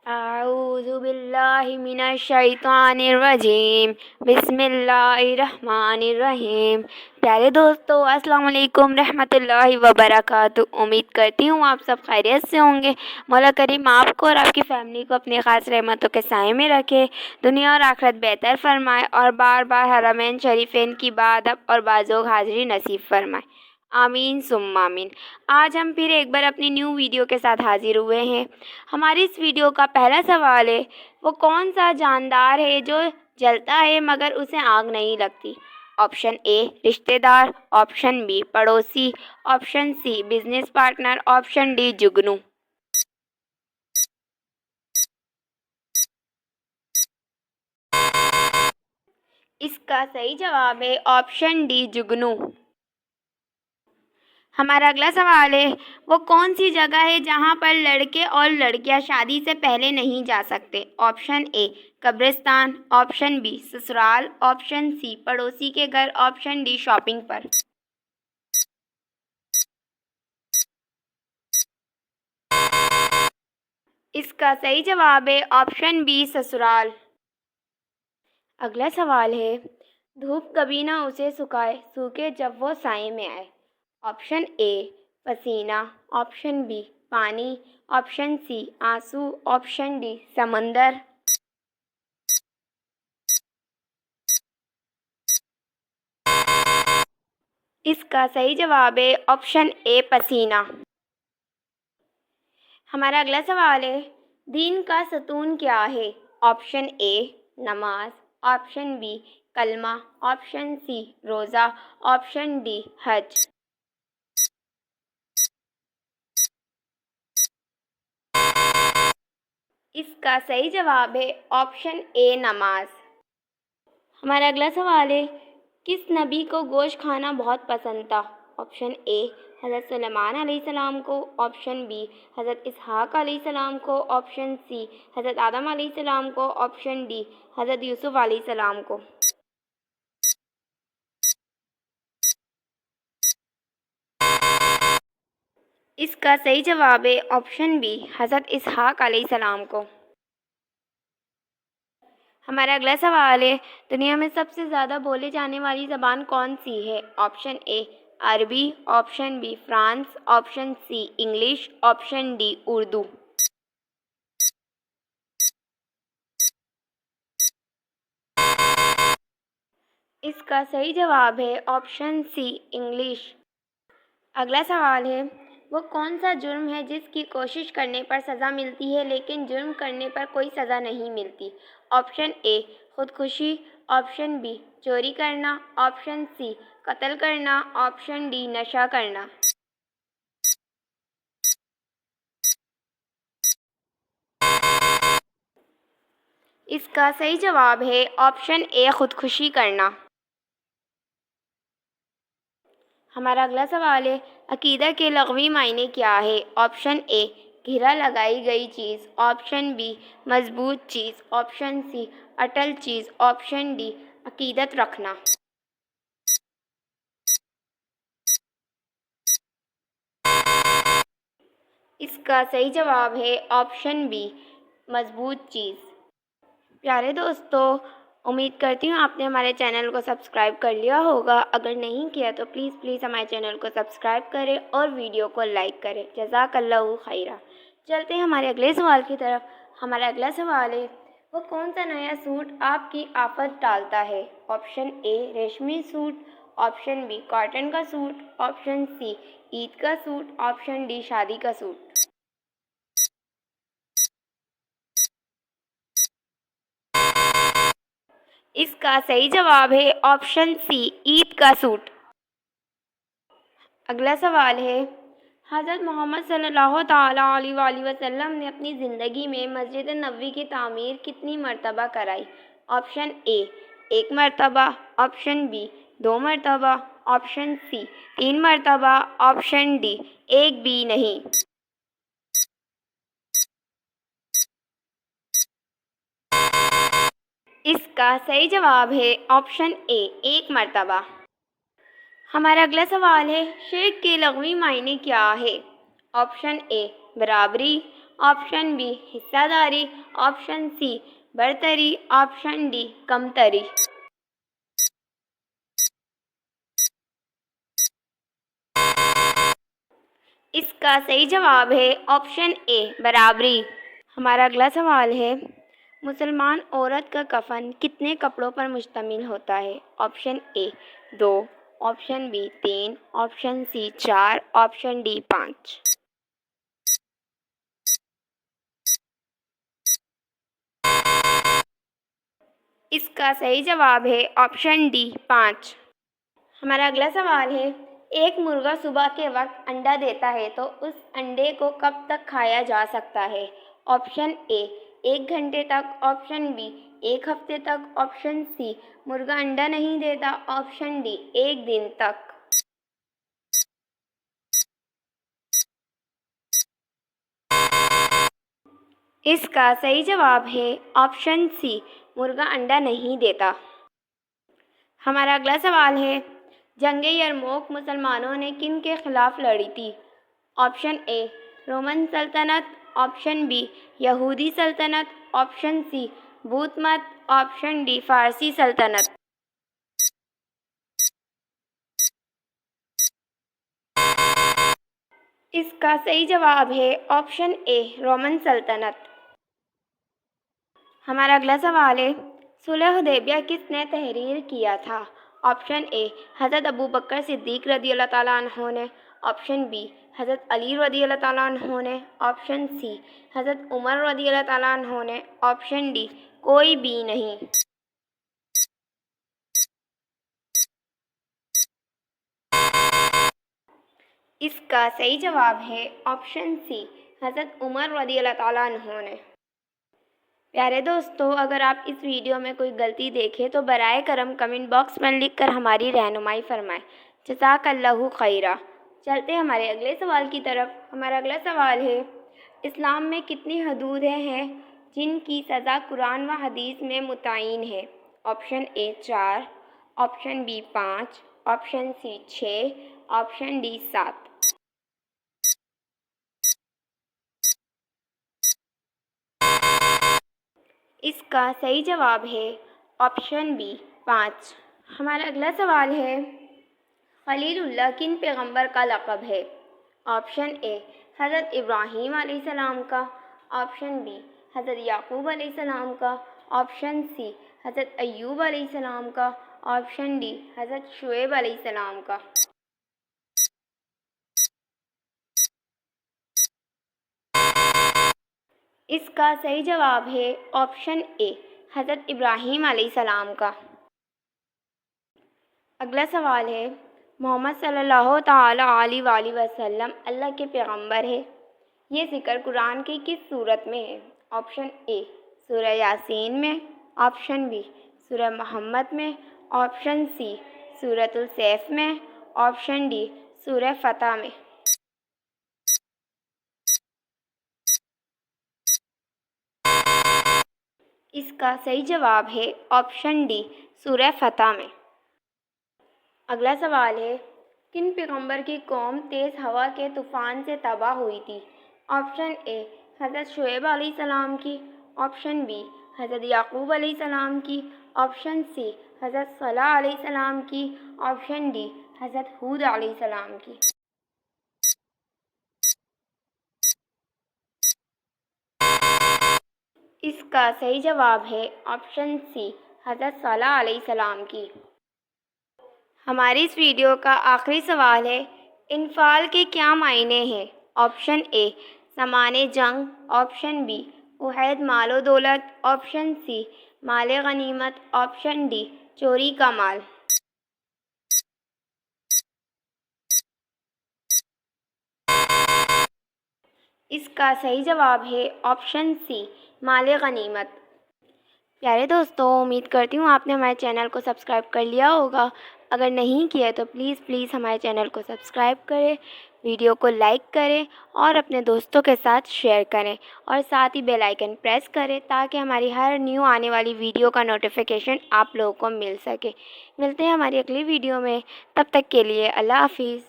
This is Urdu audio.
اعوذ باللہ من الشیطان الرجیم بسم اللہ الرحمن الرحیم۔ پیارے دوستو، السلام علیکم رحمۃ اللہ وبرکاتہ۔ امید کرتی ہوں آپ سب خیریت سے ہوں گے۔ مولا کریم آپ کو اور آپ کی فیملی کو اپنی خاص رحمتوں کے سائے میں رکھے، دنیا اور آخرت بہتر فرمائے، اور بار بار حرمین شریفین کی بادب اور بازوق حاضری نصیب فرمائے، آمین ثم آمین۔ آج ہم پھر ایک بار اپنی نیو ویڈیو کے ساتھ حاضر ہوئے ہیں۔ ہماری اس ویڈیو کا پہلا سوال ہے، وہ کون سا جاندار ہے جو جلتا ہے مگر اسے آگ نہیں لگتی؟ آپشن اے رشتہ دار، آپشن بی پڑوسی، option C business partner, option D جگنو۔ اس کا صحیح جواب ہے آپشن ڈی جگنو۔ ہمارا اگلا سوال ہے، وہ کون سی جگہ ہے جہاں پر لڑکے اور لڑکیاں شادی سے پہلے نہیں جا سکتے؟ آپشن اے قبرستان، آپشن بی سسرال، آپشن سی پڑوسی کے گھر، آپشن ڈی شاپنگ پر۔ اس کا صحیح جواب ہے آپشن بی سسرال۔ اگلا سوال ہے، دھوپ کبھی نہ اسے سکھائے، سوکھے جب وہ سائے میں آئے۔ آپشن اے پسینہ، آپشن بی پانی، آپشن سی آنسو، آپشن ڈی سمندر۔ اس کا صحیح جواب ہے آپشن اے پسینہ۔ ہمارا اگلا سوال ہے، دین کا ستون کیا ہے؟ آپشن اے نماز، آپشن بی کلمہ، آپشن سی روزہ، آپشن ڈی حج۔ اس کا صحیح جواب ہے آپشن اے نماز۔ ہمارا اگلا سوال ہے، کس نبی کو گوشت کھانا بہت پسند تھا؟ آپشن اے حضرت سلیمان علیہ السلام کو، آپشن بی حضرت اسحاق علیہ السلام کو، آپشن سی حضرت آدم علیہ السلام کو، آپشن ڈی حضرت یوسف علیہ السلام کو۔ اس کا صحیح جواب ہے آپشن بی حضرت اسحاق علیہ السلام کو۔ ہمارا اگلا سوال ہے، دنیا میں سب سے زیادہ بولے جانے والی زبان کون سی ہے؟ آپشن اے عربی، option B France, option C English, option D Urdu. اس کا صحیح جواب ہے آپشن سی انگلش۔ اگلا سوال ہے، وہ کون سا جرم ہے جس کی کوشش کرنے پر سزا ملتی ہے لیکن جرم کرنے پر کوئی سزا نہیں ملتی؟ آپشن اے خودکشی، آپشن بی چوری کرنا، آپشن سی قتل کرنا، آپشن ڈی نشہ کرنا۔ اس کا صحیح جواب ہے آپشن اے خودکشی کرنا۔ ہمارا اگلا سوال ہے، عقیدہ کے لغوی معنی کیا ہے؟ آپشن اے گھرا لگائی گئی چیز، آپشن بی مضبوط چیز، آپشن سی اٹل چیز، آپشن ڈی عقیدت رکھنا۔ اس کا صحیح جواب ہے آپشن بی مضبوط چیز۔ پیارے دوستو، امید کرتی ہوں آپ نے ہمارے چینل کو سبسکرائب کر لیا ہوگا۔ اگر نہیں کیا تو پلیز ہمارے چینل کو سبسکرائب کریں اور ویڈیو کو لائک کریں۔ جزاک اللہ خیرہ۔ چلتے ہیں ہمارے اگلے سوال کی طرف۔ ہمارا اگلا سوال ہے، وہ کون سا نیا سوٹ آپ کی آفت ٹالتا ہے؟ آپشن اے ریشمی سوٹ، آپشن بی کاٹن کا سوٹ، آپشن سی عید کا سوٹ، آپشن ڈی شادی کا سوٹ۔ اس کا صحیح جواب ہے آپشن سی عید کا سوٹ۔ اگلا سوال ہے، حضرت محمد صلی اللہ تعالیٰ علیہ وآلہ وسلم نے اپنی زندگی میں مسجد نبوی کی تعمیر کتنی مرتبہ کرائی؟ آپشن اے 1 مرتبہ، آپشن بی 2 مرتبہ، آپشن سی 3 مرتبہ، آپشن ڈی 1 بھی نہیں۔ اس کا صحیح جواب ہے آپشن اے 1 مرتبہ۔ ہمارا اگلا سوال ہے، شرک کے لغوی معنی کیا ہے؟ آپشن اے برابری، آپشن بی حصہ داری، آپشن سی برتری، آپشن ڈی کمتری۔ اس کا صحیح جواب ہے آپشن اے برابری۔ ہمارا اگلا سوال ہے، مسلمان عورت کا کفن کتنے کپڑوں پر مشتمل ہوتا ہے؟ Option A 2، option B 3، option C 4، option D 5۔ اس کا صحیح جواب ہے آپشن ڈی 5۔ ہمارا اگلا سوال ہے، ایک مرغا صبح کے وقت انڈا دیتا ہے تو اس انڈے کو کب تک کھایا جا سکتا ہے؟ آپشن اے 1 گھنٹے تک، آپشن بی 1 ہفتے تک، آپشن سی مرغا انڈا نہیں دیتا، آپشن ڈی 1 دن تک۔ اس کا صحیح جواب ہے آپشن سی مرغا انڈا نہیں دیتا۔ ہمارا اگلا سوال ہے، جنگ یرموک مسلمانوں نے کن کے خلاف لڑی تھی؟ آپشن اے رومن سلطنت، آپشن بی یہودی سلطنت، آپشن سی بت مت، آپشن ڈی فارسی سلطنت۔ اس کا صحیح جواب ہے آپشن اے رومن سلطنت۔ ہمارا اگلا سوال ہے، صلح حدیبیہ کس نے تحریر کیا تھا؟ آپشن اے حضرت ابوبکر صدیق رضی اللہ تعالیٰ عنہ نے، آپشن بی حضرت علی رضی اللہ تعالیٰ عنہ نے، آپشن سی حضرت عمر رضی اللہ تعالیٰ عنہ نے، آپشن ڈی کوئی بھی نہیں۔ اس کا صحیح جواب ہے آپشن سی حضرت عمر رضی اللہ تعالیٰ عنہ نے۔ پیارے دوستو، اگر آپ اس ویڈیو میں کوئی غلطی دیکھیں تو برائے کرم کمنٹ باکس میں لکھ کر ہماری رہنمائی فرمائیں۔ جزاک اللہ خیرہ۔ چلتے ہیں ہمارے اگلے سوال کی طرف۔ ہمارا اگلا سوال ہے، اسلام میں کتنی حدودیں ہیں جن کی سزا قرآن و حدیث میں متعین ہے؟ Option A 4، option B 5، option C 6، option D 7۔ اس کا صحیح جواب ہے آپشن بی 5۔ ہمارا اگلا سوال ہے، خلیل اللہ کن پیغمبر کا لقب ہے؟ آپشن اے حضرت ابراہیم علیہ السلام کا، آپشن بی حضرت یعقوب علیہ السلام کا، آپشن سی حضرت ایوب علیہ السلام کا، آپشن ڈی حضرت شعیب علیہ السلام کا۔ اس کا صحیح جواب ہے آپشن اے حضرت ابراہیم علیہ السلام کا۔ اگلا سوال ہے، محمد صلی اللہ تعالیٰ علیہ وآلہ وسلم اللہ کے پیغمبر ہے، یہ ذکر قرآن کی کس صورت میں ہے؟ آپشن اے سورہ یاسین میں، آپشن بی سورہ محمد میں، آپشن سی سورۃ السیف میں، آپشن ڈی سورہ فتح میں۔ اس کا صحیح جواب ہے آپشن ڈی سورہ فتح میں۔ اگلا سوال ہے، کن پیغمبر کی قوم تیز ہوا کے طوفان سے تباہ ہوئی تھی؟ آپشن اے حضرت شعیب علیہ السلام کی، آپشن بی حضرت یعقوب علیہ السلام کی، آپشن سی حضرت صالح علیہ السلام کی، آپشن ڈی حضرت ہود علیہ السلام کی۔ اس کا صحیح جواب ہے آپشن سی حضرت صالح علیہ السلام کی۔ ہماری اس ویڈیو کا آخری سوال ہے، انفال کے کیا معنی ہیں؟ آپشن اے سامان جنگ، آپشن بی احد مال و دولت، آپشن سی مال غنیمت، آپشن ڈی چوری کا مال۔ اس کا صحیح جواب ہے آپشن سی مال غنیمت۔ پیارے دوستو، امید کرتی ہوں آپ نے ہمارے چینل کو سبسکرائب کر لیا ہوگا۔ اگر نہیں کیا تو پلیز ہمارے چینل کو سبسکرائب کریں، ویڈیو کو لائک کریں اور اپنے دوستوں کے ساتھ شیئر کریں، اور ساتھ ہی بیل آئیکن پریس کریں تاکہ ہماری ہر نیو آنے والی ویڈیو کا نوٹیفیکیشن آپ لوگوں کو مل سکے۔ ملتے ہیں ہماری اگلی ویڈیو میں، تب تک کے لیے اللہ حافظ۔